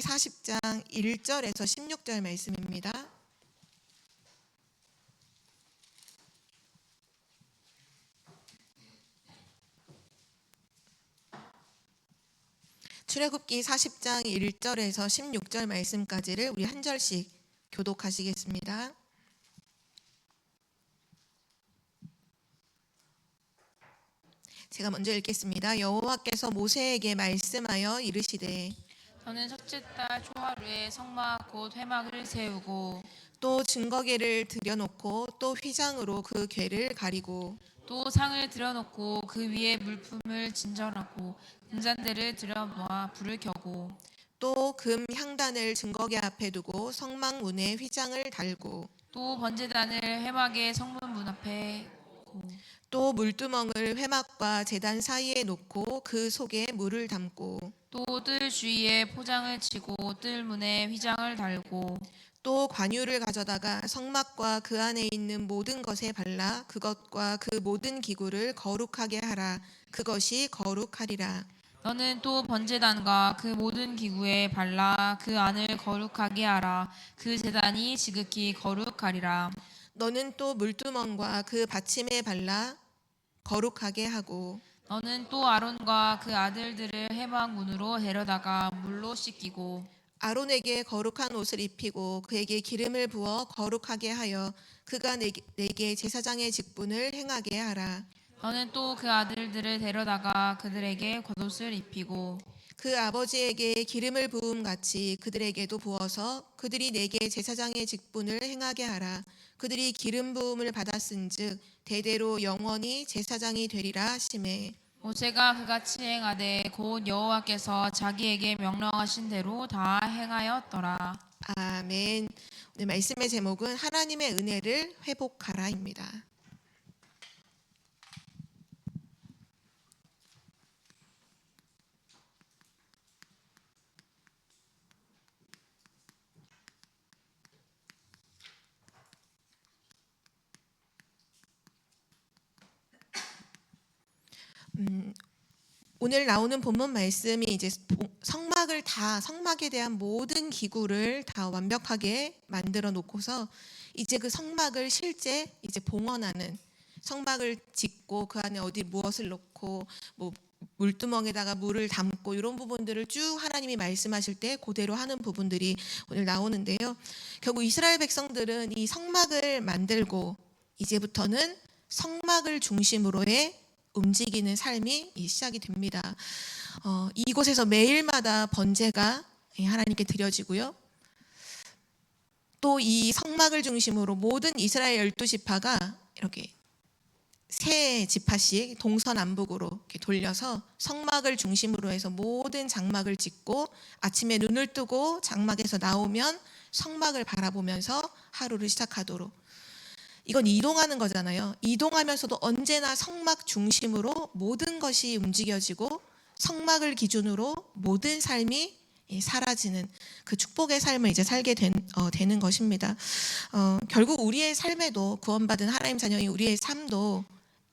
40장 1절에서 16절 말씀입니다. 출애굽기 40장 1절에서 16절 말씀까지를 우리 한 절씩 교독하시겠습니다. 제가 먼저 읽겠습니다. 여호와께서 모세에게 말씀하여 이르시되 너는 첫째 달 초하루에 성막 곧 회막을 세우고 또 증거궤를 들여놓고 또 휘장으로 그 궤를 가리고 또 상을 들여놓고 그 위에 물품을 진전하고 금잔대를 들여놓아 불을 켜고 또 금 향단을 증거궤 앞에 두고 성막 문에 휘장을 달고 또 번제단을 회막의 성문 문 앞에 두고 또 물두멍을 회막과 제단 사이에 놓고 그 속에 물을 담고 또 뜰 주위에 포장을 치고 뜰 문에 휘장을 달고 또 관유를 가져다가 성막과 그 안에 있는 모든 것에 발라 그것과 그 모든 기구를 거룩하게 하라. 그것이 거룩하리라. 너는 또 번제단과 그 모든 기구에 발라 그 안을 거룩하게 하라. 그 제단이 지극히 거룩하리라. 너는 또 물두멍과 그 받침에 발라 거룩하게 하고 너는 또 아론과 그 아들들을 회막 문으로 데려다가 물로 씻기고 아론에게 거룩한 옷을 입히고 그에게 기름을 부어 거룩하게 하여 그가 내게 제사장의 직분을 행하게 하라. 너는 또 그 아들들을 데려다가 그들에게 겉옷을 입히고 그 아버지에게 기름을 부음 같이 그들에게도 부어서 그들이 내게 제사장의 직분을 행하게 하라. 그들이 기름 부음을 받았은즉 대대로 영원히 제사장이 되리라 하시매 모세가 그같이 행하되 곧 여호와께서 자기에게 명령하신 대로 다 행하였더라. 아멘. 오늘 말씀의 제목은 하나님의 은혜를 회복하라입니다. 오늘 나오는 본문 말씀이 이제 성막에 대한 모든 기구를 다 완벽하게 만들어 놓고서 이제 그 성막을 실제 이제 봉헌하는, 성막을 짓고 그 안에 어디 무엇을 넣고 뭐 물두멍에다가 물을 담고 이런 부분들을 쭉 하나님이 말씀하실 때 그대로 하는 부분들이 오늘 나오는데요. 결국 이스라엘 백성들은 이 성막을 만들고 이제부터는 성막을 중심으로의 움직이는 삶이 시작이 됩니다. 이곳에서 매일마다 번제가 하나님께 드려지고요. 또 이 성막을 중심으로 모든 이스라엘 12지파가 이렇게 세 지파씩 동서남북으로 이렇게 돌려서 성막을 중심으로 해서 모든 장막을 짓고 아침에 눈을 뜨고 장막에서 나오면 성막을 바라보면서 하루를 시작하도록, 이건 이동하는 거잖아요. 이동하면서도 언제나 성막 중심으로 모든 것이 움직여지고 성막을 기준으로 모든 삶이 사라지는 그 축복의 삶을 이제 살게 되는 것입니다. 결국 우리의 삶에도, 구원받은 하나님 자녀인 우리의 삶도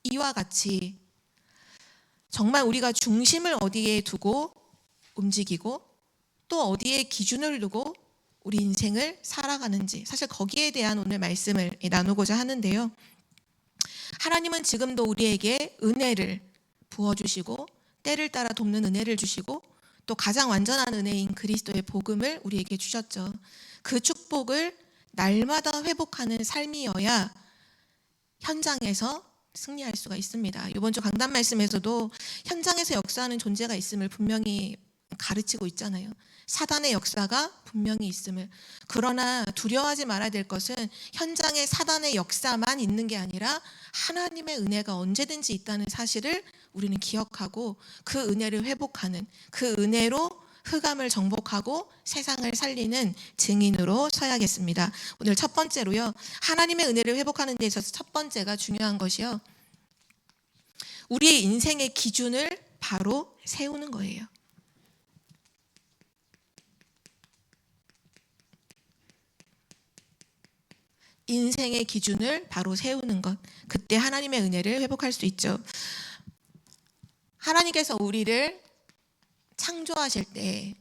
이와 같이 정말 우리가 중심을 어디에 두고 움직이고 또 어디에 기준을 두고 우리 인생을 살아가는지, 사실 거기에 대한 오늘 말씀을 나누고자 하는데요. 하나님은 지금도 우리에게 은혜를 부어주시고 때를 따라 돕는 은혜를 주시고 또 가장 완전한 은혜인 그리스도의 복음을 우리에게 주셨죠. 그 축복을 날마다 회복하는 삶이어야 현장에서 승리할 수가 있습니다. 이번 주 강단 말씀에서도 현장에서 역사하는 존재가 있음을 분명히 가르치고 있잖아요. 사단의 역사가 분명히 있음을. 그러나 두려워하지 말아야 될 것은 현장에 사단의 역사만 있는 게 아니라 하나님의 은혜가 언제든지 있다는 사실을 우리는 기억하고 그 은혜를 회복하는, 그 은혜로 흑암을 정복하고 세상을 살리는 증인으로 서야겠습니다. 오늘 첫 번째로요, 하나님의 은혜를 회복하는 데 있어서 첫 번째가 중요한 것이요, 우리의 인생의 기준을 바로 세우는 거예요. 인생의 기준을 바로 세우는 것, 그때 하나님의 은혜를 회복할 수 있죠. 하나님께서 우리를 창조하실 때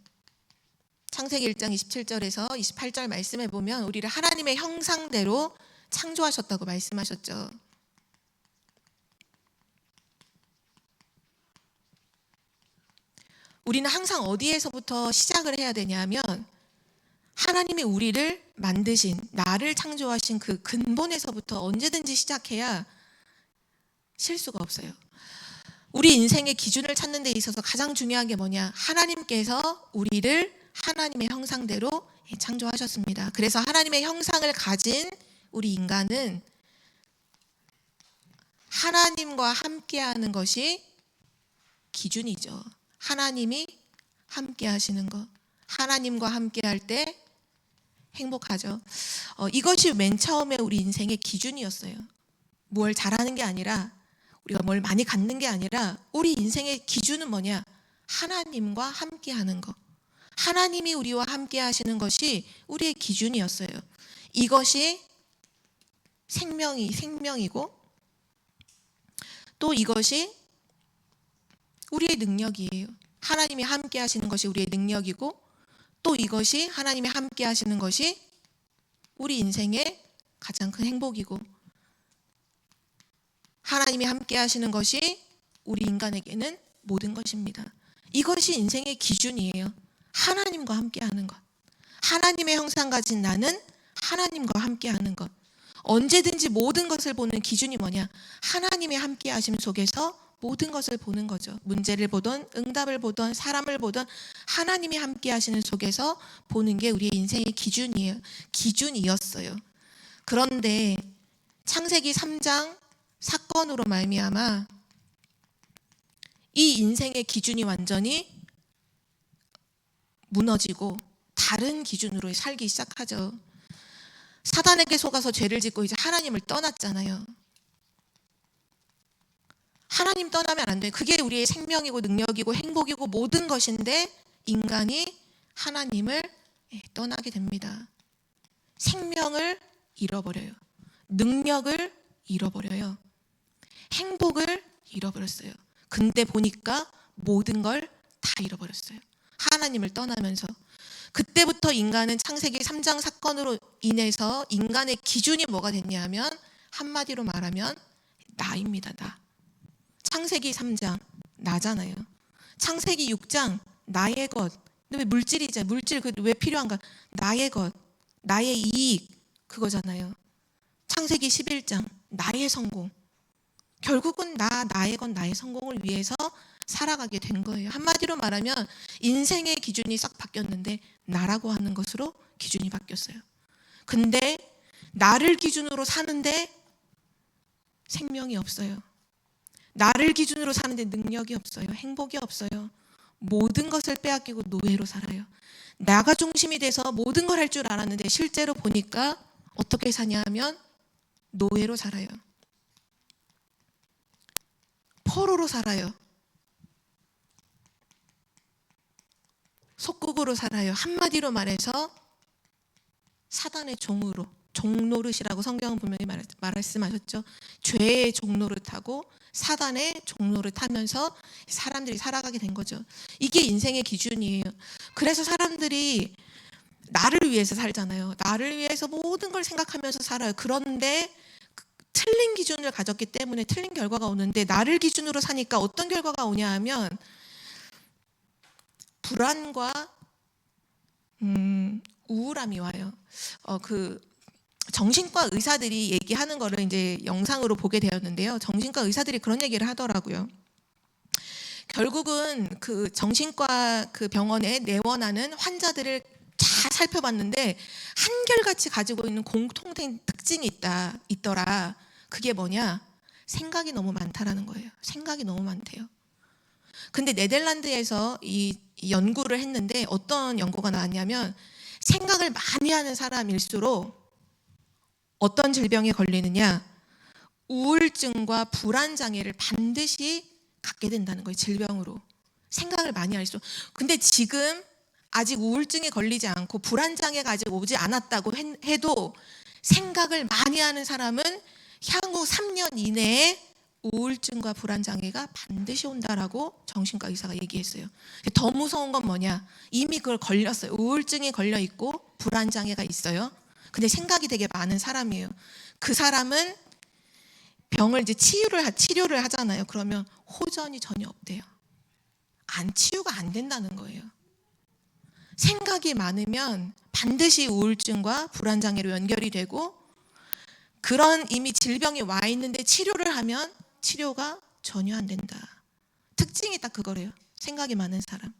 창세기 1장 27절에서 28절 말씀에 보면 우리를 하나님의 형상대로 창조하셨다고 말씀하셨죠. 우리는 항상 어디에서부터 시작을 해야 되냐면 하나님이 우리를 만드신, 나를 창조하신 그 근본에서부터 언제든지 시작해야 실수가 없어요. 우리 인생의 기준을 찾는 데 있어서 가장 중요한 게 뭐냐? 하나님께서 우리를 하나님의 형상대로 창조하셨습니다. 그래서 하나님의 형상을 가진 우리 인간은 하나님과 함께하는 것이 기준이죠. 하나님이 함께 하시는 것, 하나님과 함께 할 때 행복하죠. 이것이 맨 처음에 우리 인생의 기준이었어요. 뭘 잘하는 게 아니라, 우리가 뭘 많이 갖는 게 아니라 우리 인생의 기준은 뭐냐? 하나님과 함께 하는 것. 하나님이 우리와 함께 하시는 것이 우리의 기준이었어요. 이것이 생명이고 또 이것이 우리의 능력이에요. 하나님이 함께 하시는 것이 우리의 능력이고 또 이것이 하나님이 함께 하시는 것이 우리 인생의 가장 큰 행복이고 하나님이 함께 하시는 것이 우리 인간에게는 모든 것입니다. 이것이 인생의 기준이에요. 하나님과 함께 하는 것. 하나님의 형상 가진 나는 하나님과 함께 하는 것. 언제든지 모든 것을 보는 기준이 뭐냐? 하나님의 함께 하심 속에서 모든 것을 보는 거죠. 문제를 보든 응답을 보든 사람을 보든 하나님이 함께 하시는 속에서 보는 게 우리의 인생의 기준이었어요. 그런데 창세기 3장 사건으로 말미암아 이 인생의 기준이 완전히 무너지고 다른 기준으로 살기 시작하죠. 사단에게 속아서 죄를 짓고 이제 하나님을 떠났잖아요. 하나님 떠나면 안 돼요. 그게 우리의 생명이고 능력이고 행복이고 모든 것인데 인간이 하나님을 떠나게 됩니다. 생명을 잃어버려요. 능력을 잃어버려요. 행복을 잃어버렸어요. 근데 보니까 모든 걸 다 잃어버렸어요. 하나님을 떠나면서. 그때부터 인간은 창세기 3장 사건으로 인해서 인간의 기준이 뭐가 됐냐면 한마디로 말하면 나입니다. 나. 창세기 3장 나잖아요. 창세기 6장 나의 것. 근데 왜 물질이잖아요. 물질 왜 필요한가? 나의 것, 나의 이익 그거잖아요. 창세기 11장 나의 성공. 결국은 나의 것, 나의 성공을 위해서 살아가게 된 거예요. 한마디로 말하면 인생의 기준이 싹 바뀌었는데 나라고 하는 것으로 기준이 바뀌었어요. 근데 나를 기준으로 사는데 생명이 없어요. 나를 기준으로 사는데 능력이 없어요. 행복이 없어요. 모든 것을 빼앗기고 노예로 살아요. 나가 중심이 돼서 모든 걸 할 줄 알았는데 실제로 보니까 어떻게 사냐 하면 노예로 살아요. 포로로 살아요. 속국으로 살아요. 한마디로 말해서 사단의 종으로, 종노릇이라고 성경은 분명히 말씀하셨죠. 죄의 종노릇하고 사단의 종노릇하면서 사람들이 살아가게 된 거죠. 이게 인생의 기준이에요. 그래서 사람들이 나를 위해서 살잖아요. 나를 위해서 모든 걸 생각하면서 살아요. 그런데 틀린 기준을 가졌기 때문에 틀린 결과가 오는데 나를 기준으로 사니까 어떤 결과가 오냐 하면 불안과 우울함이 와요. 그 정신과 의사들이 얘기하는 거를 이제 영상으로 보게 되었는데요. 정신과 의사들이 그런 얘기를 하더라고요. 결국은 그 정신과 그 병원에 내원하는 환자들을 다 살펴봤는데 한결같이 가지고 있는 공통된 특징이 있더라. 그게 뭐냐? 생각이 너무 많다라는 거예요. 생각이 너무 많대요. 근데 네덜란드에서 이 연구를 했는데 어떤 연구가 나왔냐면 생각을 많이 하는 사람일수록 어떤 질병에 걸리느냐? 우울증과 불안 장애를 반드시 갖게 된다는 거예요. 질병으로. 생각을 많이 할수록. 근데 지금 아직 우울증에 걸리지 않고 불안 장애가 아직 오지 않았다고 해도 생각을 많이 하는 사람은 향후 3년 이내에 우울증과 불안장애가 반드시 온다라고 정신과 의사가 얘기했어요. 더 무서운 건 뭐냐? 이미 그걸 걸렸어요. 우울증이 걸려 있고 불안장애가 있어요. 근데 생각이 되게 많은 사람이에요. 그 사람은 병을 이제 치료를 하잖아요. 그러면 호전이 전혀 없대요. 치유가 안 된다는 거예요. 생각이 많으면 반드시 우울증과 불안장애로 연결이 되고, 그런 이미 질병이 와 있는데 치료를 하면 치료가 전혀 안 된다. 특징이 딱 그거래요. 생각이 많은 사람.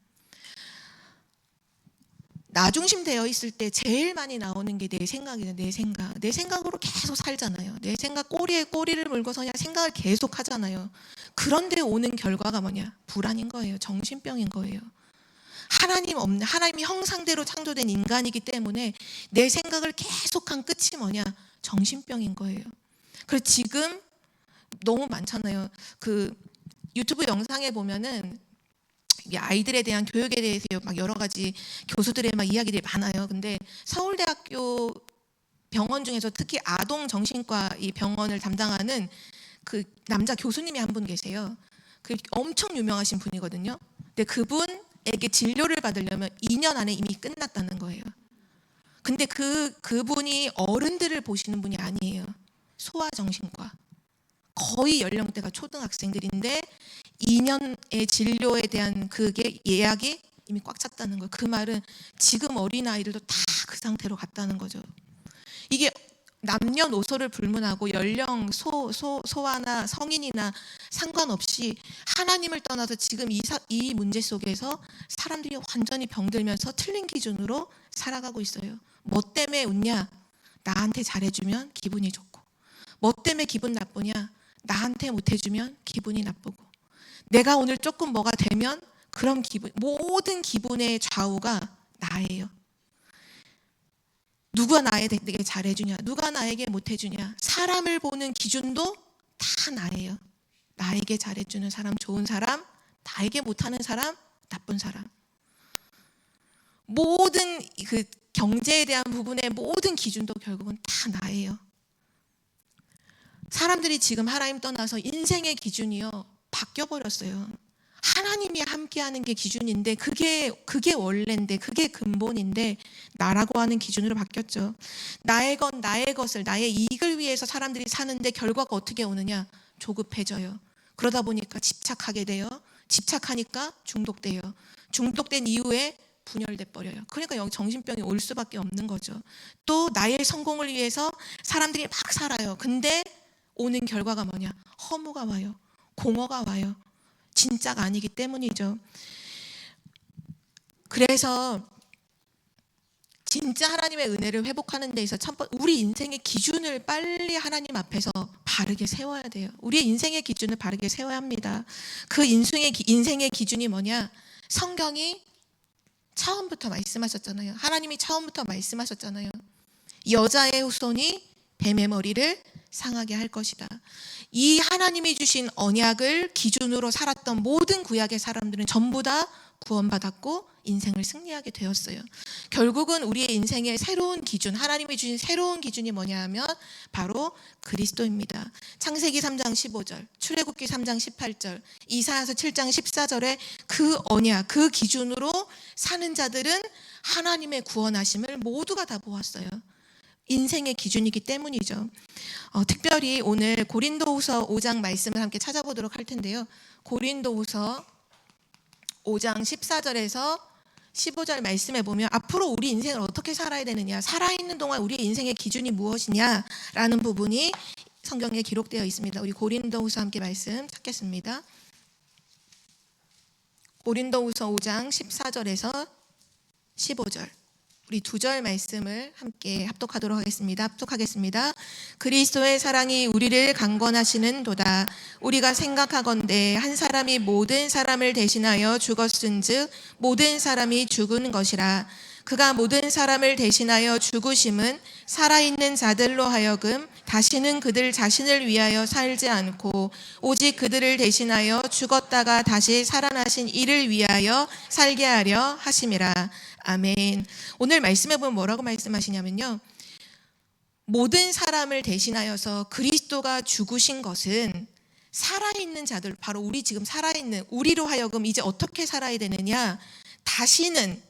나 중심 되어 있을 때 제일 많이 나오는 게 내 생각이에요. 내 생각. 내 생각으로 계속 살잖아요. 내 생각 꼬리에 꼬리를 물고서 그냥 생각을 계속 하잖아요. 그런데 오는 결과가 뭐냐? 불안인 거예요. 정신병인 거예요. 하나님이 형상대로 창조된 인간이기 때문에 내 생각을 계속한 끝이 뭐냐? 정신병인 거예요. 그래서 지금 너무 많잖아요. 그 유튜브 영상에 보면은 아이들에 대한 교육에 대해서 막 여러 가지 교수들의 막 이야기들이 많아요. 근데 서울대학교 병원 중에서 특히 아동 정신과 이 병원을 담당하는 그 남자 교수님이 한 분 계세요. 그 엄청 유명하신 분이거든요. 근데 그분에게 진료를 받으려면 2년 안에 이미 끝났다는 거예요. 근데 그분이 어른들을 보시는 분이 아니에요. 소아정신과. 거의 연령대가 초등학생들인데 2년의 진료에 대한 그게 예약이 이미 꽉 찼다는 거예요. 그 말은 지금 어린아이들도 다 그 상태로 갔다는 거죠. 이게 남녀노소를 불문하고 연령, 소아나 성인이나 상관없이 하나님을 떠나서 지금 이 문제 속에서 사람들이 완전히 병들면서 틀린 기준으로 살아가고 있어요. 뭐 때문에 웃냐? 나한테 잘해주면 기분이 좋고. 뭐 때문에 기분 나쁘냐? 나한테 못해주면 기분이 나쁘고. 내가 오늘 조금 뭐가 되면 그런 기분, 모든 기분의 좌우가 나예요. 누가 나에게 잘해주냐, 누가 나에게 못해주냐, 사람을 보는 기준도 다 나예요. 나에게 잘해주는 사람, 좋은 사람, 나에게 못하는 사람, 나쁜 사람. 모든 그 경제에 대한 부분의 모든 기준도 결국은 다 나예요. 사람들이 지금 하나님 떠나서 인생의 기준이요 바뀌어버렸어요. 하나님이 함께하는 게 기준인데 그게 원래인데 그게 근본인데 나라고 하는 기준으로 바뀌었죠. 나의 것을 나의 이익을 위해서 사람들이 사는데 결과가 어떻게 오느냐? 조급해져요. 그러다 보니까 집착하게 돼요. 집착하니까 중독돼요. 중독된 이후에 분열돼 버려요. 그러니까 여기 정신병이 올 수밖에 없는 거죠. 또 나의 성공을 위해서 사람들이 막 살아요. 근데 오는 결과가 뭐냐? 허무가 와요. 공허가 와요. 진짜가 아니기 때문이죠. 그래서 진짜 하나님의 은혜를 회복하는 데 있어서 우리 인생의 기준을 빨리 하나님 앞에서 바르게 세워야 돼요. 우리의 인생의 기준을 바르게 세워야 합니다. 그 인생의 기준이 뭐냐? 성경이 처음부터 말씀하셨잖아요. 하나님이 처음부터 말씀하셨잖아요. 여자의 후손이 뱀의 머리를 상하게 할 것이다. 이 하나님이 주신 언약을 기준으로 살았던 모든 구약의 사람들은 전부 다 구원받았고 인생을 승리하게 되었어요. 결국은 우리의 인생의 새로운 기준, 하나님이 주신 새로운 기준이 뭐냐 하면 바로 그리스도입니다. 창세기 3장 15절, 출애굽기 3장 18절, 이사야서 7장 14절에 그 언약, 그 기준으로 사는 자들은 하나님의 구원하심을 모두가 다 보았어요. 인생의 기준이기 때문이죠. 특별히 오늘 고린도후서 5장 말씀을 함께 찾아보도록 할 텐데요. 고린도후서 5장 14절에서 15절 말씀에 보면 앞으로 우리 인생을 어떻게 살아야 되느냐, 살아있는 동안 우리의 인생의 기준이 무엇이냐라는 부분이 성경에 기록되어 있습니다. 우리 고린도후서 함께 말씀 찾겠습니다. 고린도후서 5장 14절에서 15절. 우리 2절 말씀을 함께 합독하도록 하겠습니다. 합독하겠습니다. 그리스도의 사랑이 우리를 강권하시는 도다. 우리가 생각하건대 한 사람이 모든 사람을 대신하여 죽었은즉 모든 사람이 죽은 것이라. 그가 모든 사람을 대신하여 죽으심은 살아있는 자들로 하여금 다시는 그들 자신을 위하여 살지 않고 오직 그들을 대신하여 죽었다가 다시 살아나신 이를 위하여 살게 하려 하심이라. 아멘. 오늘 말씀해 보면 뭐라고 말씀하시냐면요, 모든 사람을 대신하여서 그리스도가 죽으신 것은 살아있는 자들, 바로 우리 지금 살아있는 우리로 하여금 이제 어떻게 살아야 되느냐? 다시는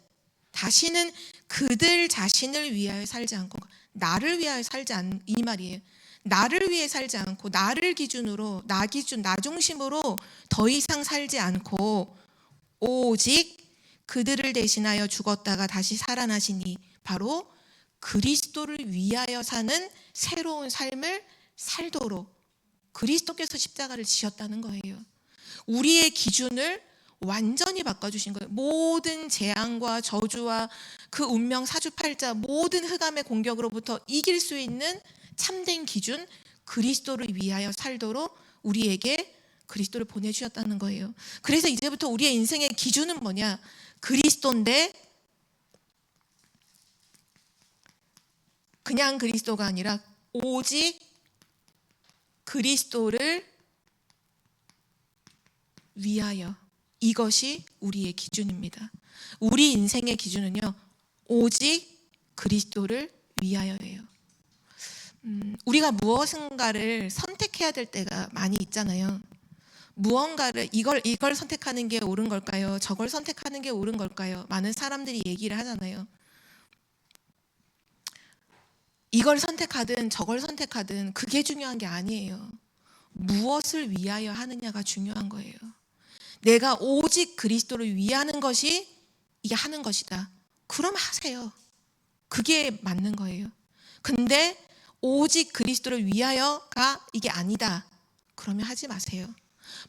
그들 자신을 위하여 살지 않고 나를 위하여 살지 않는 이 말이에요. 나를 위해 살지 않고 나를 기준으로 나 중심으로 더 이상 살지 않고 오직 그들을 대신하여 죽었다가 다시 살아나시니 바로 그리스도를 위하여 사는 새로운 삶을 살도록 그리스도께서 십자가를 지셨다는 거예요. 우리의 기준을 완전히 바꿔주신 거예요. 모든 재앙과 저주와 그 운명 사주팔자 모든 흑암의 공격으로부터 이길 수 있는 참된 기준 그리스도를 위하여 살도록 우리에게 그리스도를 보내주셨다는 거예요. 그래서 이제부터 우리의 인생의 기준은 뭐냐? 그리스도인데 그냥 그리스도가 아니라 오직 그리스도를 위하여, 이것이 우리의 기준입니다. 우리 인생의 기준은요, 오직 그리스도를 위하여예요. 우리가 무엇인가를 선택해야 될 때가 많이 있잖아요. 무언가를 이걸 선택하는 게 옳은 걸까요? 저걸 선택하는 게 옳은 걸까요? 많은 사람들이 얘기를 하잖아요. 이걸 선택하든 저걸 선택하든 그게 중요한 게 아니에요. 무엇을 위하여 하느냐가 중요한 거예요. 내가 오직 그리스도를 위하는 것이 이게 하는 것이다. 그럼 하세요. 그게 맞는 거예요. 근데 오직 그리스도를 위하여가 이게 아니다. 그러면 하지 마세요.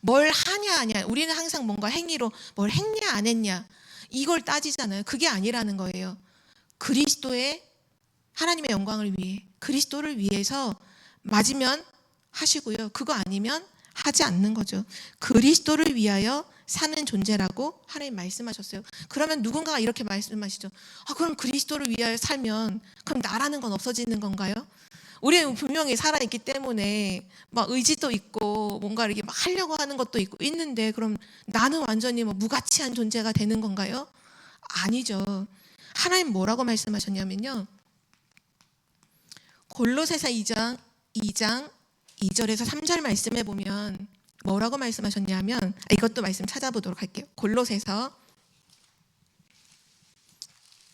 뭘 하냐 아니야. 우리는 항상 뭔가 행위로 뭘 했냐 안 했냐 이걸 따지잖아요. 그게 아니라는 거예요. 그리스도의 하나님의 영광을 위해 그리스도를 위해서 맞으면 하시고요. 그거 아니면 하지 않는 거죠. 그리스도를 위하여 사는 존재라고 하나님 말씀하셨어요. 그러면 누군가가 이렇게 말씀하시죠. 그럼 그리스도를 위하여 살면 그럼 나라는 건 없어지는 건가요? 우리는 분명히 살아있기 때문에 막 의지도 있고 뭔가 이렇게 막 하려고 하는 것도 있는데 그럼 나는 완전히 뭐 무가치한 존재가 되는 건가요? 아니죠. 하나님 뭐라고 말씀하셨냐면요. 골로새서 2장 2절에서 3절 말씀에 보면 뭐라고 말씀하셨냐면 이것도 말씀 찾아보도록 할게요. 골로새서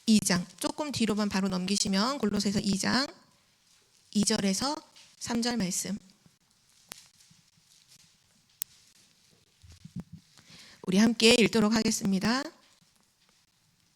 2장 조금 뒤로만 바로 넘기시면 골로새서 2장 2절에서 3절 말씀 우리 함께 읽도록 하겠습니다.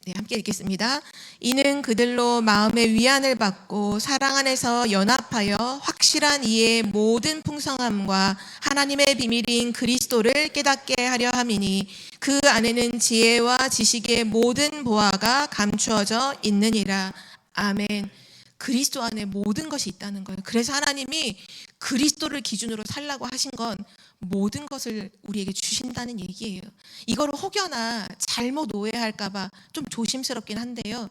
네, 함께 읽겠습니다. 이는 그들로 마음의 위안을 받고 사랑 안에서 연합하여 확실한 이의 모든 풍성함과 하나님의 비밀인 그리스도를 깨닫게 하려 함이니 그 안에는 지혜와 지식의 모든 보화가 감추어져 있느니라. 아멘. 그리스도 안에 모든 것이 있다는 거예요. 그래서 하나님이 그리스도를 기준으로 살라고 하신 건 모든 것을 우리에게 주신다는 얘기예요. 이거를 혹여나 잘못 오해할까 봐 좀 조심스럽긴 한데요.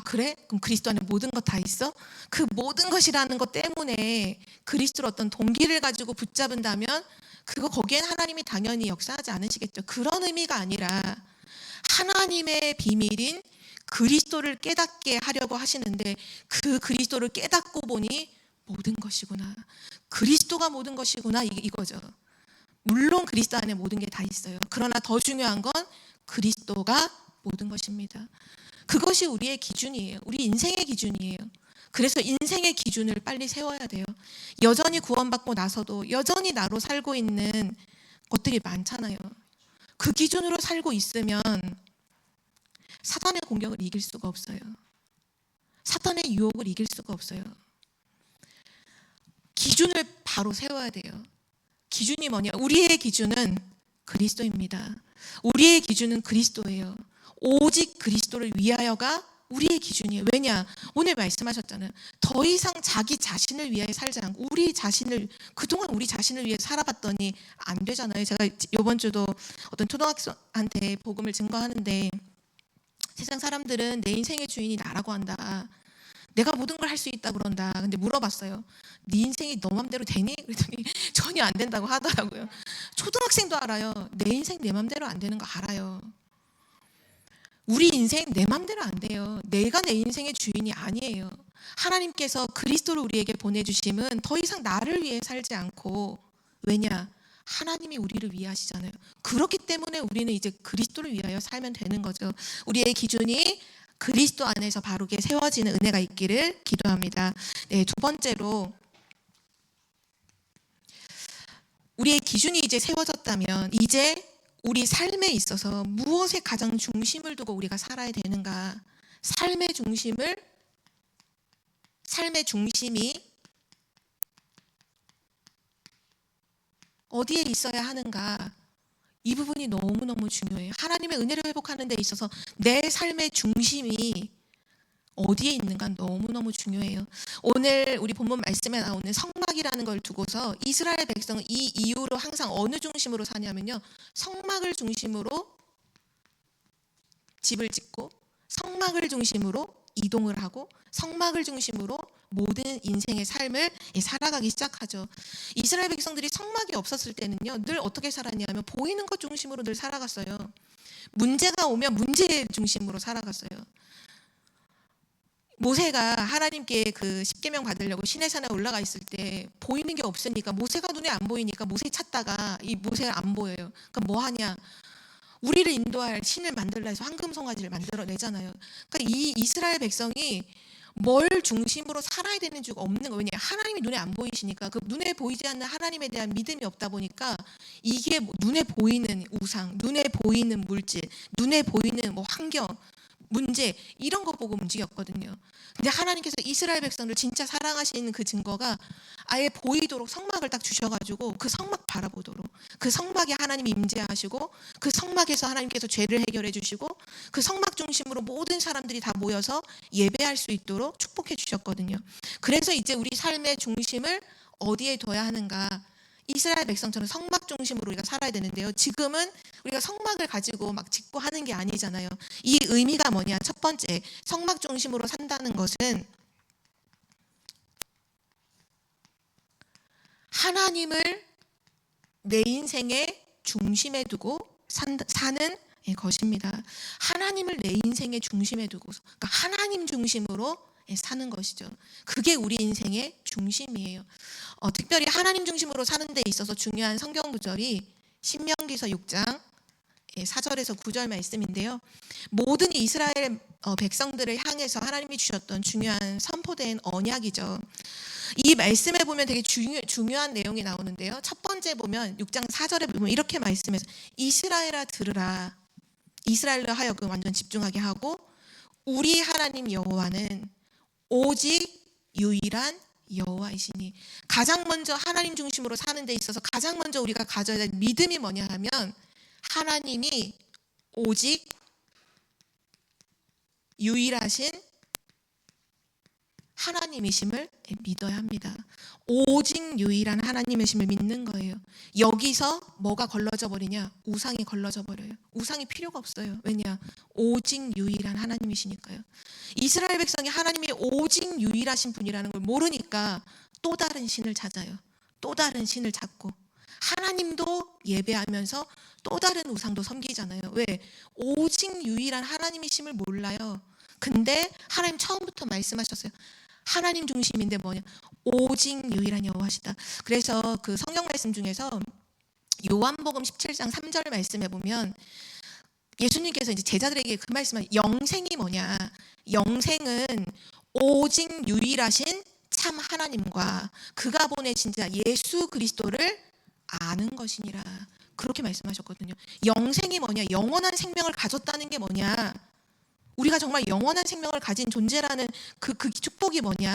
그래? 그럼 그리스도 안에 모든 것 다 있어? 그 모든 것이라는 것 때문에 그리스도를 어떤 동기를 가지고 붙잡은다면 그거 거기엔 하나님이 당연히 역사하지 않으시겠죠. 그런 의미가 아니라 하나님의 비밀인 그리스도를 깨닫게 하려고 하시는데 그 그리스도를 깨닫고 보니 모든 것이구나. 그리스도가 모든 것이구나 이거죠. 물론 그리스도 안에 모든 게 다 있어요. 그러나 더 중요한 건 그리스도가 모든 것입니다. 그것이 우리의 기준이에요. 우리 인생의 기준이에요. 그래서 인생의 기준을 빨리 세워야 돼요. 여전히 구원받고 나서도 여전히 나로 살고 있는 것들이 많잖아요. 그 기준으로 살고 있으면 사탄의 공격을 이길 수가 없어요. 사탄의 유혹을 이길 수가 없어요. 기준을 바로 세워야 돼요. 기준이 뭐냐? 우리의 기준은 그리스도입니다. 우리의 기준은 그리스도예요. 오직 그리스도를 위하여가 우리의 기준이에요. 왜냐? 오늘 말씀하셨잖아요. 더 이상 자기 자신을 위해 살지 않고 그동안 우리 자신을 위해 살아봤더니 안 되잖아요. 제가 이번 주도 어떤 초등학생한테 복음을 증거하는데 세상 사람들은 내 인생의 주인이 나라고 한다. 내가 모든 걸 할 수 있다 그런다. 근데 물어봤어요. 네 인생이 너 맘대로 되니? 그랬더니 전혀 안 된다고 하더라고요. 초등학생도 알아요. 내 인생 내 맘대로 안 되는 거 알아요. 우리 인생 내 맘대로 안 돼요. 내가 내 인생의 주인이 아니에요. 하나님께서 그리스도를 우리에게 보내주심은 더 이상 나를 위해 살지 않고 왜냐? 하나님이 우리를 위해 하시잖아요. 그렇기 때문에 우리는 이제 그리스도를 위하여 살면 되는 거죠. 우리의 기준이 그리스도 안에서 바르게 세워지는 은혜가 있기를 기도합니다. 네, 두 번째로 우리의 기준이 이제 세워졌다면 이제 우리 삶에 있어서 무엇에 가장 중심을 두고 우리가 살아야 되는가? 삶의 중심이 어디에 있어야 하는가? 이 부분이 너무너무 중요해요. 하나님의 은혜를 회복하는 데 있어서 내 삶의 중심이 어디에 있는가 너무너무 중요해요. 오늘 우리 본문 말씀에 나오는 성막이라는 걸 두고서 이스라엘 백성은 이 이후로 항상 어느 중심으로 사냐면요, 성막을 중심으로 집을 짓고 성막을 중심으로 이동을 하고 성막을 중심으로 모든 인생의 삶을 살아가기 시작하죠. 이스라엘 백성들이 성막이 없었을 때는요, 늘 어떻게 살았냐면 보이는 것 중심으로 늘 살아갔어요. 문제가 오면 문제 중심으로 살아갔어요. 모세가 하나님께 그 십계명 받으려고 시내산에 올라가 있을 때 보이는 게 없으니까, 모세가 눈에 안 보이니까 모세 찾다가 이 모세가 안 보여요. 그러니까 뭐 하냐? 우리를 인도할 신을 만들라 해서 황금 송아지를 만들어내잖아요. 그러니까 이 이스라엘 백성이 뭘 중심으로 살아야 되는 줄 없는 거예요. 왜냐? 하나님이 눈에 안 보이시니까, 그 눈에 보이지 않는 하나님에 대한 믿음이 없다 보니까 이게 눈에 보이는 우상, 눈에 보이는 물질, 눈에 보이는 뭐 환경, 문제, 이런 거 보고 움직였거든요. 근데 하나님께서 이스라엘 백성을 진짜 사랑하시는 그 증거가 아예 보이도록 성막을 딱 주셔가지고 그 성막 바라보도록, 그 성막에 하나님이 임재하시고 그 성막에서 하나님께서 죄를 해결해 주시고 그 성막 중심으로 모든 사람들이 다 모여서 예배할 수 있도록 축복해 주셨거든요. 그래서 이제 우리 삶의 중심을 어디에 둬야 하는가? 이스라엘 백성처럼 성막 중심으로 우리가 살아야 되는데요. 지금은 우리가 성막을 가지고 막 짓고 하는 게 아니잖아요. 이 의미가 뭐냐? 첫 번째, 성막 중심으로 산다는 것은 하나님을 내 인생의 중심에 두고 사는 것입니다. 하나님을 내 인생의 중심에 두고, 그러니까 하나님 중심으로 사는 것이죠. 그게 우리 인생의 중심이에요. 특별히 하나님 중심으로 사는 데 있어서 중요한 성경 구절이 신명기서 6장 4절에서 9절 말씀인데요. 모든 이스라엘 백성들을 향해서 하나님이 주셨던 중요한 선포된 언약이죠. 이 말씀에 보면 되게 중요한 내용이 나오는데요. 첫 번째 보면 6장 4절에 보면 이렇게 말씀해서 이스라엘아 들으라. 이스라엘로 하여금 완전 집중하게 하고, 우리 하나님 여호와는 오직 유일한 여호와이시니. 가장 먼저 하나님 중심으로 사는 데 있어서 가장 먼저 우리가 가져야 될 믿음이 뭐냐 하면 하나님이 오직 유일하신 하나님이심을 믿어야 합니다. 오직 유일한 하나님이심을 믿는 거예요. 여기서 뭐가 걸러져 버리냐? 우상이 걸러져 버려요. 우상이 필요가 없어요. 왜냐? 오직 유일한 하나님이시니까요. 이스라엘 백성이 하나님이 오직 유일하신 분이라는 걸 모르니까 또 다른 신을 찾아요. 또 다른 신을 찾고 하나님도 예배하면서 또 다른 우상도 섬기잖아요. 왜? 오직 유일한 하나님이심을 몰라요. 근데 하나님 처음부터 말씀하셨어요. 하나님 중심인데 뭐냐? 오직 유일한 여호와시다. 그래서 그 성경 말씀 중에서 요한복음 17장 3절 말씀에 보면 예수님께서 이제 제자들에게 그 말씀을, 영생이 뭐냐? 영생은 오직 유일하신 참 하나님과 그가 보내신 자 예수 그리스도를 아는 것이니라. 그렇게 말씀하셨거든요. 영생이 뭐냐? 영원한 생명을 가졌다는 게 뭐냐? 우리가 정말 영원한 생명을 가진 존재라는 그 축복이 뭐냐?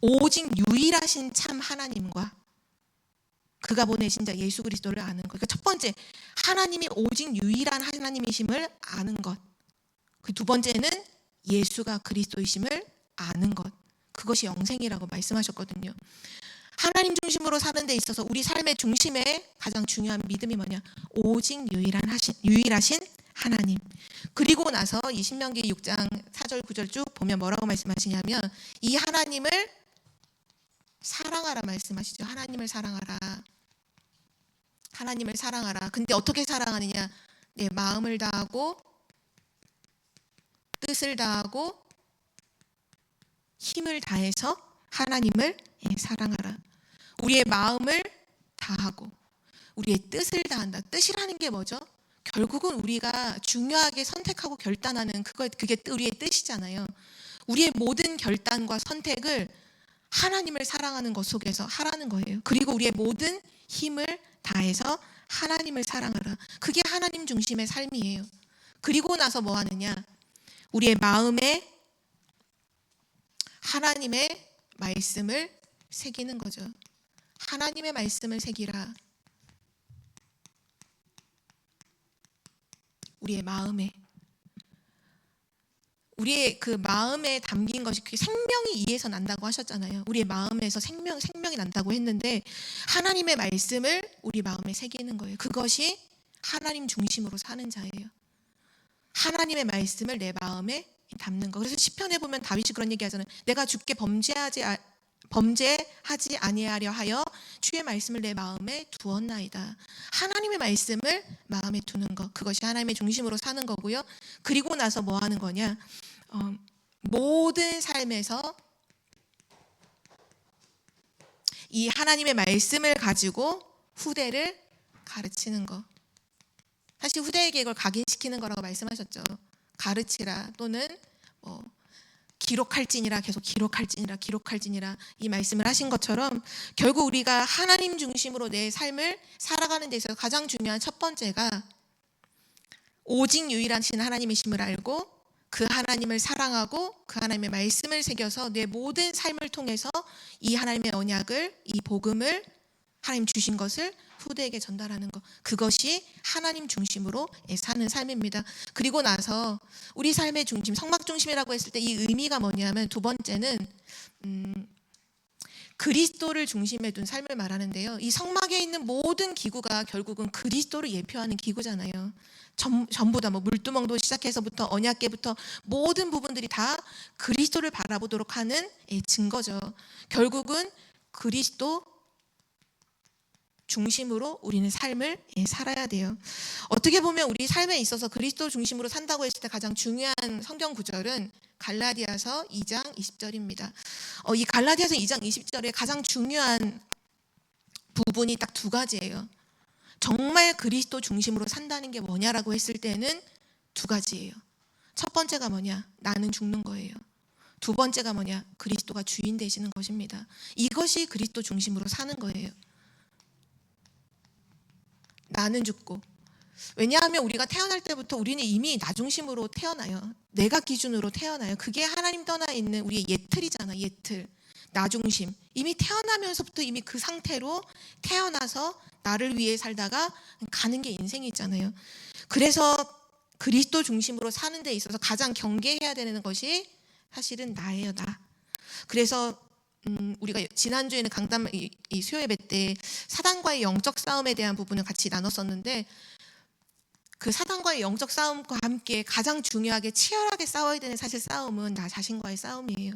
오직 유일하신 참 하나님과 그가 보내신 자 예수 그리스도를 아는 것. 그러니까 첫 번째, 하나님이 오직 유일한 하나님이심을 아는 것. 그 두 번째는 예수가 그리스도이심을 아는 것. 그것이 영생이라고 말씀하셨거든요. 하나님 중심으로 사는 데 있어서 우리 삶의 중심에 가장 중요한 믿음이 뭐냐? 오직 유일하신 하나님. 그리고 나서 이 신명기 6장 4절 9절 쭉 보면 뭐라고 말씀하시냐면 이 하나님을 사랑하라 말씀하시죠. 하나님을 사랑하라. 하나님을 사랑하라. 근데 어떻게 사랑하느냐? 내 마음을 다하고 뜻을 다하고 힘을 다해서 하나님을 사랑하라. 우리의 마음을 다하고 우리의 뜻을 다한다. 뜻이라는 게 뭐죠? 결국은 우리가 중요하게 선택하고 결단하는 그게 우리의 뜻이잖아요. 우리의 모든 결단과 선택을 하나님을 사랑하는 것 속에서 하라는 거예요. 그리고 우리의 모든 힘을 다해서 하나님을 사랑하라. 그게 하나님 중심의 삶이에요. 그리고 나서 뭐 하느냐? 우리의 마음에 하나님의 말씀을 새기는 거죠. 하나님의 말씀을 새기라. 우리의 마음에, 우리의 그 마음에 담긴 것이 그 생명이 이에서 난다고 하셨잖아요. 우리의 마음에서 생명이 난다고 했는데 하나님의 말씀을 우리 마음에 새기는 거예요. 그것이 하나님 중심으로 사는 자예요. 하나님의 말씀을 내 마음에 담는 거. 그래서 시편에 보면 다윗이 그런 얘기하잖아요. 내가 주께 범죄하지 아니하려 하여 주의 말씀을 내 마음에 두었나이다. 하나님의 말씀을 마음에 두는 것, 그것이 하나님의 중심으로 사는 거고요. 그리고 나서 뭐 하는 거냐? 모든 삶에서 이 하나님의 말씀을 가지고 후대를 가르치는 것. 사실 후대에게 이걸 각인시키는 거라고 말씀하셨죠. 가르치라 또는 기록할지니라, 계속 기록할지니라 이 말씀을 하신 것처럼 결국 우리가 하나님 중심으로 내 삶을 살아가는 데 있어서 가장 중요한 첫 번째가 오직 유일하신 하나님이심을 알고 그 하나님을 사랑하고 그 하나님의 말씀을 새겨서 내 모든 삶을 통해서 이 하나님의 언약을, 이 복음을 하나님 주신 것을 후대에게 전달하는 것. 그것이 하나님 중심으로 사는 삶입니다. 그리고 나서 우리 삶의 중심, 성막 중심이라고 했을 때 이 의미가 뭐냐면 두 번째는 그리스도를 중심에 둔 삶을 말하는데요. 이 성막에 있는 모든 기구가 결국은 그리스도를 예표하는 기구잖아요. 전부 다 물두멍도 시작해서부터 언약궤부터 모든 부분들이 다 그리스도를 바라보도록 하는 증거죠. 결국은 그리스도 중심으로 우리는 삶을 살아야 돼요. 어떻게 보면 우리 삶에 있어서 그리스도 중심으로 산다고 했을 때 가장 중요한 성경 구절은 갈라디아서 2장 20절입니다. 이 갈라디아서 2장 20절에 가장 중요한 부분이 딱 두 가지예요. 정말 그리스도 중심으로 산다는 게 뭐냐라고 했을 때는 두 가지예요. 첫 번째가 뭐냐? 나는 죽는 거예요. 두 번째가 뭐냐? 그리스도가 주인 되시는 것입니다. 이것이 그리스도 중심으로 사는 거예요. 나는 죽고. 왜냐하면 우리가 태어날 때부터 우리는 이미 나 중심으로 태어나요. 내가 기준으로 태어나요. 그게 하나님 떠나 있는 우리의 옛틀이잖아. 옛틀. 나 중심. 이미 태어나면서부터 이미 그 상태로 태어나서 나를 위해 살다가 가는 게 인생이잖아요. 그래서 그리스도 중심으로 사는 데 있어서 가장 경계해야 되는 것이 사실은 나예요. 나. 그래서 우리가 지난주에는 강단 이 수요 예배 때 사단과의 영적 싸움에 대한 부분을 같이 나눴었는데 그 사단과의 영적 싸움과 함께 가장 중요하게 치열하게 싸워야 되는 사실 싸움은 나 자신과의 싸움이에요.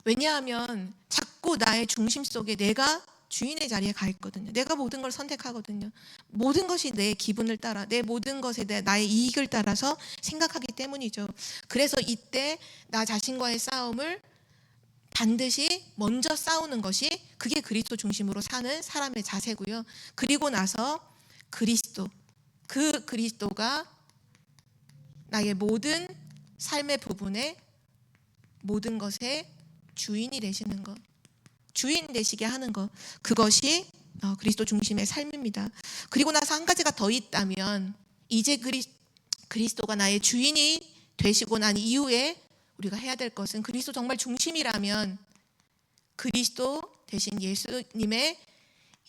왜냐하면 자꾸 나의 중심 속에 내가 주인의 자리에 가 있거든요. 내가 모든 걸 선택하거든요. 모든 것이 내 기분을 따라, 내 모든 것에 대해 나의 이익을 따라서 생각하기 때문이죠. 그래서 이때 나 자신과의 싸움을 반드시 먼저 싸우는 것이 그게 그리스도 중심으로 사는 사람의 자세고요. 그리고 나서 그리스도, 그 그리스도가 나의 모든 삶의 부분에 모든 것의 주인이 되시는 것, 주인 되시게 하는 것, 그것이 그리스도 중심의 삶입니다. 그리고 나서 한 가지가 더 있다면 이제 그리스도가 나의 주인이 되시고 난 이후에 우리가 해야 될 것은 그리스도 정말 중심이라면 그리스도 대신 예수님의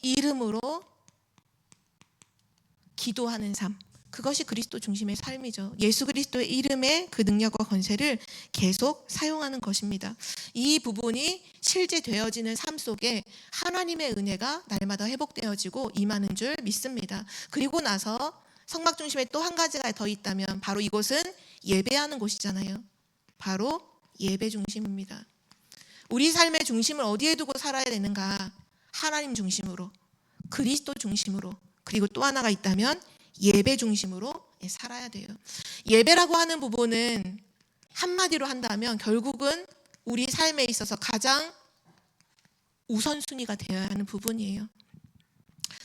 이름으로 기도하는 삶, 그것이 그리스도 중심의 삶이죠. 예수 그리스도의 이름의 그 능력과 권세를 계속 사용하는 것입니다. 이 부분이 실제되어지는 삶 속에 하나님의 은혜가 날마다 회복되어지고 임하는 줄 믿습니다. 그리고 나서 성막 중심에 또 한 가지가 더 있다면 바로 이곳은 예배하는 곳이잖아요. 바로 예배 중심입니다. 우리 삶의 중심을 어디에 두고 살아야 되는가? 하나님 중심으로, 그리스도 중심으로, 그리고 또 하나가 있다면 예배 중심으로 살아야 돼요. 예배라고 하는 부분은 한마디로 한다면 결국은 우리 삶에 있어서 가장 우선순위가 되어야 하는 부분이에요.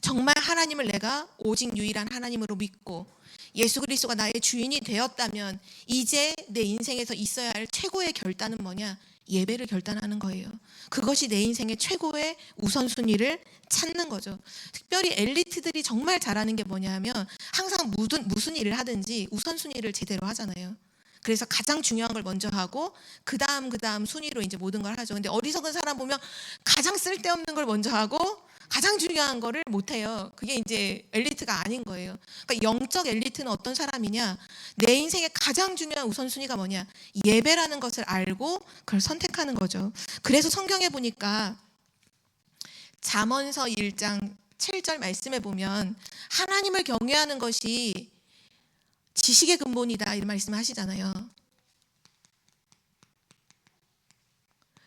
정말 하나님을 내가 오직 유일한 하나님으로 믿고 예수 그리스도가 나의 주인이 되었다면 이제 내 인생에서 있어야 할 최고의 결단은 뭐냐? 예배를 결단하는 거예요. 그것이 내 인생의 최고의 우선순위를 찾는 거죠. 특별히 엘리트들이 정말 잘하는 게 뭐냐 하면 항상 무슨 일을 하든지 우선순위를 제대로 하잖아요. 그래서 가장 중요한 걸 먼저 하고 그 다음 순위로 이제 모든 걸 하죠. 근데 어리석은 사람 보면 가장 쓸데없는 걸 먼저 하고 가장 중요한 거를 못 해요. 그게 이제 엘리트가 아닌 거예요. 그러니까 영적 엘리트는 어떤 사람이냐? 내 인생의 가장 중요한 우선순위가 뭐냐? 예배라는 것을 알고 그걸 선택하는 거죠. 그래서 성경에 보니까 잠언서 1장 7절 말씀에 보면 하나님을 경외하는 것이 지식의 근본이다 이런 말씀을 하시잖아요.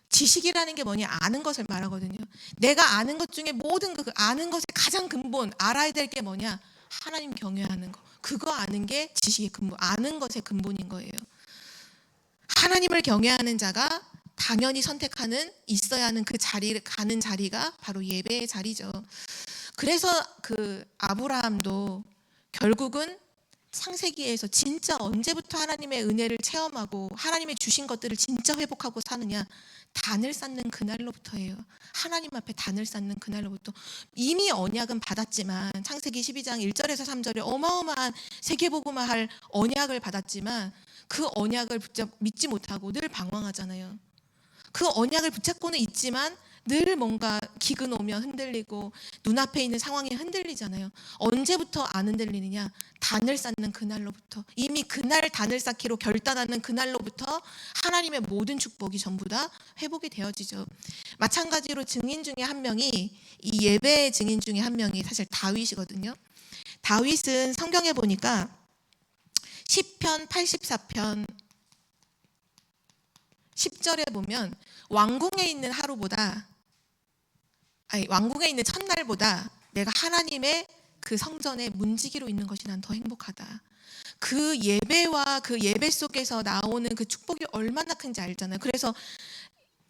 지식이라는 게 뭐냐? 아는 것을 말하거든요. 내가 아는 것 중에 모든 그 아는 것의 가장 근본, 알아야 될 게 뭐냐? 하나님 경외하는 거. 그거 아는 게 지식의 근본, 아는 것의 근본인 거예요. 하나님을 경외하는 자가 당연히 선택하는 있어야 하는 그 자리를 가는 자리가 바로 예배의 자리죠. 그래서 그 아브라함도 결국은 창세기에서 진짜 언제부터 하나님의 은혜를 체험하고 하나님의 주신 것들을 진짜 회복하고 사느냐? 단을 쌓는 그날로부터예요. 하나님 앞에 단을 쌓는 그날로부터. 이미 언약은 받았지만 창세기 12장 1절에서 3절에 어마어마한 세계복음화 할 언약을 받았지만 그 언약을 믿지 못하고 늘 방황하잖아요. 그 언약을 붙잡고는 있지만 늘 뭔가 기근 오면 흔들리고 눈앞에 있는 상황이 흔들리잖아요. 언제부터 안 흔들리느냐? 단을 쌓는 그날로부터. 이미 그날 단을 쌓기로 결단하는 그날로부터 하나님의 모든 축복이 전부 다 회복이 되어지죠. 마찬가지로 증인 중에 한 명이 이 예배의 증인 중에 한 명이 사실 다윗이거든요. 다윗은 성경에 보니까 시편 84편 10절에 보면 왕궁에 있는 하루보다 왕궁에 있는 첫날보다 내가 하나님의 그 성전에 문지기로 있는 것이 난 더 행복하다. 그 예배와 그 예배 속에서 나오는 그 축복이 얼마나 큰지 알잖아요. 그래서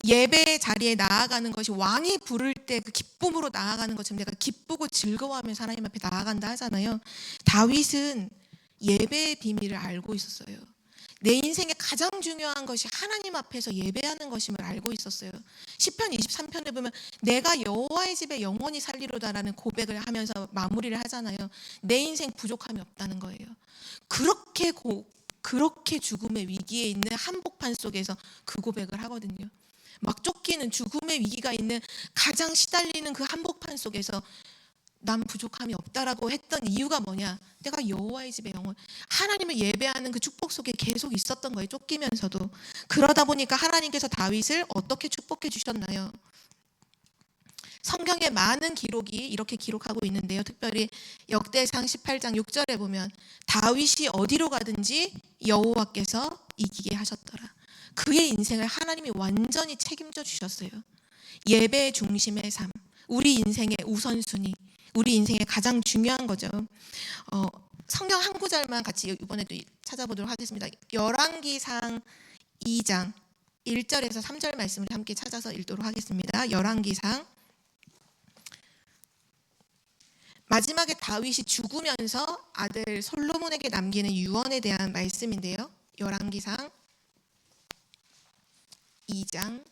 예배 자리에 나아가는 것이 왕이 부를 때 그 기쁨으로 나아가는 것처럼 내가 기쁘고 즐거워하면서 하나님 앞에 나아간다 하잖아요. 다윗은 예배의 비밀을 알고 있었어요. 내 인생의 가장 중요한 것이 하나님 앞에서 예배하는 것임을 알고 있었어요. 시편 23편에 보면 내가 여호와의 집에 영원히 살리로다라는 고백을 하면서 마무리를 하잖아요. 내 인생 부족함이 없다는 거예요. 그렇게 죽음의 위기에 있는 한복판 속에서 그 고백을 하거든요. 막 쫓기는 죽음의 위기가 있는 가장 시달리는 그 한복판 속에서 난 부족함이 없다라고 했던 이유가 뭐냐? 내가 여호와의 집에 영원 하나님을 예배하는 그 축복 속에 계속 있었던 거예요. 쫓기면서도. 그러다 보니까 하나님께서 다윗을 어떻게 축복해 주셨나요? 성경에 많은 기록이 이렇게 기록하고 있는데요. 특별히 역대상 18장 6절에 보면 다윗이 어디로 가든지 여호와께서 이기게 하셨더라. 그의 인생을 하나님이 완전히 책임져 주셨어요. 예배의 중심의 삶, 우리 인생의 우선순위, 우리 인생의 가장 중요한 거죠. 성경 한 구절만 같이 이번에도 찾아보도록 하겠습니다. 열왕기상 2장 1절에서 3절 말씀을 함께 찾아서 읽도록 하겠습니다. 열왕기상 마지막에 다윗이 죽으면서 아들 솔로몬에게 남기는 유언에 대한 말씀인데요. 열왕기상 2장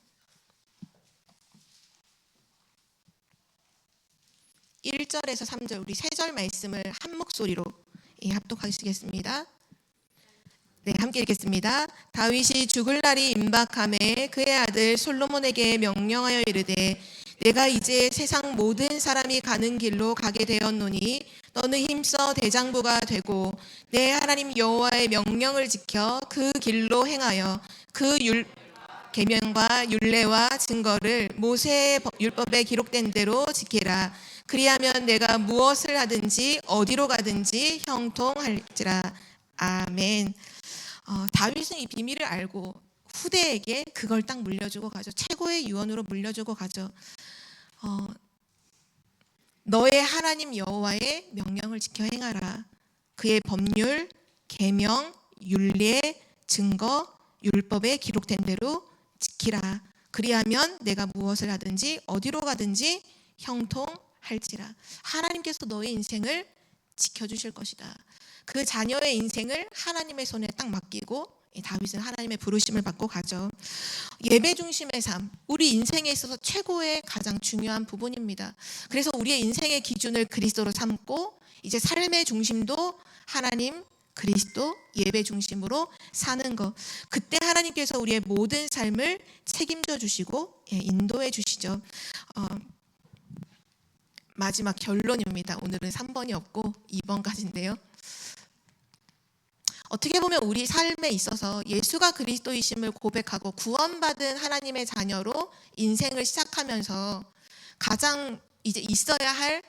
1절에서 3절 우리 세 절 말씀을 한 목소리로 합독하시겠습니다. 네, 함께 읽겠습니다. 다윗이 죽을 날이 임박함에 그의 아들 솔로몬에게 명령하여 이르되 내가 이제 세상 모든 사람이 가는 길로 가게 되었노니 너는 힘써 대장부가 되고 내 하나님 여호와의 명령을 지켜 그 길로 행하여 그 계명과 율례와 증거를 모세의 율법에 기록된 대로 지키라. 그리하면 내가 무엇을 하든지 어디로 가든지 형통할지라. 아멘. 다윗은 이 비밀을 알고 후대에게 그걸 딱 물려주고 가죠. 최고의 유언으로 물려주고 가죠. 너의 하나님 여호와의 명령을 지켜 행하라. 그의 법률, 계명, 율례, 증거, 율법에 기록된 대로 지키라. 그리하면 내가 무엇을 하든지 어디로 가든지 형통할지라. 하나님께서 너의 인생을 지켜주실 것이다. 그 자녀의 인생을 하나님의 손에 딱 맡기고 다윗은 하나님의 부르심을 받고 가죠. 예배 중심의 삶, 우리 인생에 있어서 최고의 가장 중요한 부분입니다. 그래서 우리의 인생의 기준을 그리스도로 삼고 이제 삶의 중심도 하나님, 그리스도, 예배 중심으로 사는 것. 그때 하나님께서 우리의 모든 삶을 책임져 주시고 인도해 주시죠. 마지막 결론입니다. 오늘은 3번이 없고 2번까지인데요. 어떻게 보면 우리 삶에 있어서 예수가 그리스도이심을 고백하고 구원받은 하나님의 자녀로 인생을 시작하면서 가장 이제 있어야 할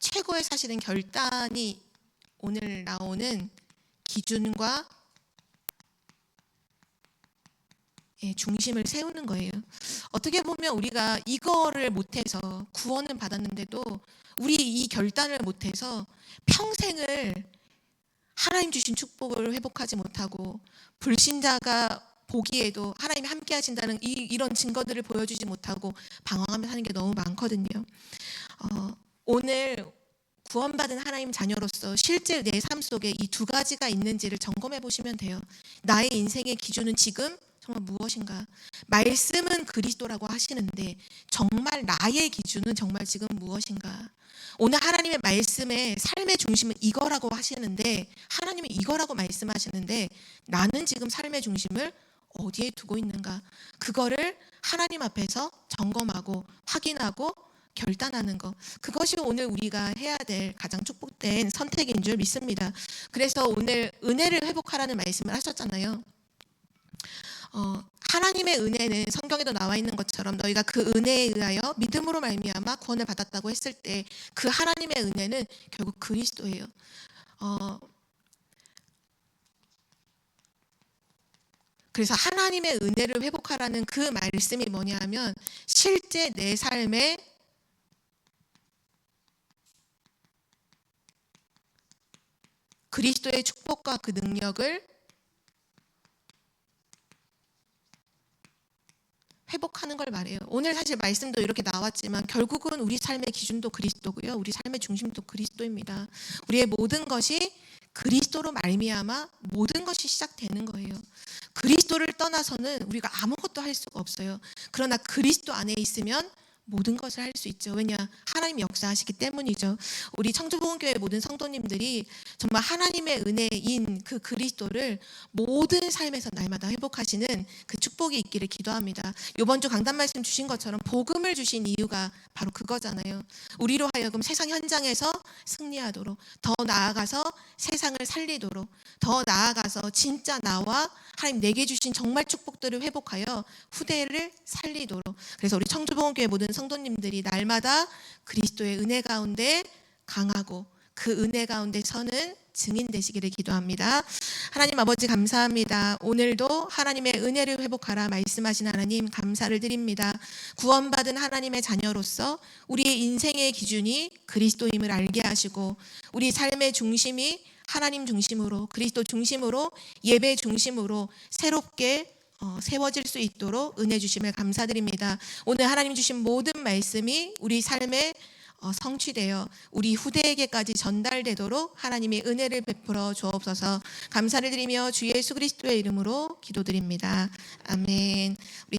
최고의 사실은 결단이 오늘 나오는 기준과 중심을 세우는 거예요. 어떻게 보면 우리가 이거를 못해서 구원은 받았는데도 우리 이 결단을 못해서 평생을 하나님 주신 축복을 회복하지 못하고 불신자가 보기에도 하나님이 함께 하신다는 이런 증거들을 보여주지 못하고 방황하며 사는 게 너무 많거든요. 오늘 구원받은 하나님 자녀로서 실제 내 삶 속에 이 두 가지가 있는지를 점검해 보시면 돼요. 나의 인생의 기준은 지금 정말 무엇인가? 말씀은 그리스도라고 하시는데 정말 나의 기준은 정말 지금 무엇인가? 오늘 하나님의 말씀의 삶의 중심은 이거라고 하시는데 하나님은 이거라고 말씀하시는데 나는 지금 삶의 중심을 어디에 두고 있는가? 그거를 하나님 앞에서 점검하고 확인하고 결단하는 것. 그것이 오늘 우리가 해야 될 가장 축복된 선택인 줄 믿습니다. 그래서 오늘 은혜를 회복하라는 말씀을 하셨잖아요. 하나님의 은혜는 성경에도 나와 있는 것처럼 너희가 그 은혜에 의하여 믿음으로 말미암아 구원을 받았다고 했을 때 그 하나님의 은혜는 결국 그리스도예요. 그래서 하나님의 은혜를 회복하라는 그 말씀이 뭐냐 하면 실제 내 삶에 그리스도의 축복과 그 능력을 회복하는 걸 말해요. 오늘 사실 말씀도 이렇게 나왔지만 결국은 우리 삶의 기준도 그리스도고요. 우리 삶의 중심도 그리스도입니다. 우리의 모든 것이 그리스도로 말미암아 모든 것이 시작되는 거예요. 그리스도를 떠나서는 우리가 아무것도 할 수가 없어요. 그러나 그리스도 안에 있으면 모든 것을 할 수 있죠. 왜냐? 하나님이 역사하시기 때문이죠. 우리 청주복음교회 모든 성도님들이 정말 하나님의 은혜인 그 그리스도를 모든 삶에서 날마다 회복하시는 그 축복이 있기를 기도합니다. 이번 주 강단 말씀 주신 것처럼 복음을 주신 이유가 바로 그거잖아요. 우리로 하여금 세상 현장에서 승리하도록, 더 나아가서 세상을 살리도록, 더 나아가서 진짜 나와 하나님 내게 주신 정말 축복들을 회복하여 후대를 살리도록. 그래서 우리 청주복음교회 모든 성도님들이 날마다 그리스도의 은혜 가운데 강하고 그 은혜 가운데 서는 증인 되시기를 기도합니다. 하나님 아버지 감사합니다. 오늘도 하나님의 은혜를 회복하라 말씀하신 하나님 감사를 드립니다. 구원받은 하나님의 자녀로서 우리의 인생의 기준이 그리스도임을 알게 하시고 우리 삶의 중심이 하나님 중심으로 그리스도 중심으로 예배 중심으로 새롭게 세워질 수 있도록 은혜 주심을 감사드립니다. 오늘 하나님 주신 모든 말씀이 우리 삶에 성취되어 우리 후대에게까지 전달되도록 하나님의 은혜를 베풀어 주옵소서. 감사를 드리며 주 예수 그리스도의 이름으로 기도드립니다. 아멘. 우리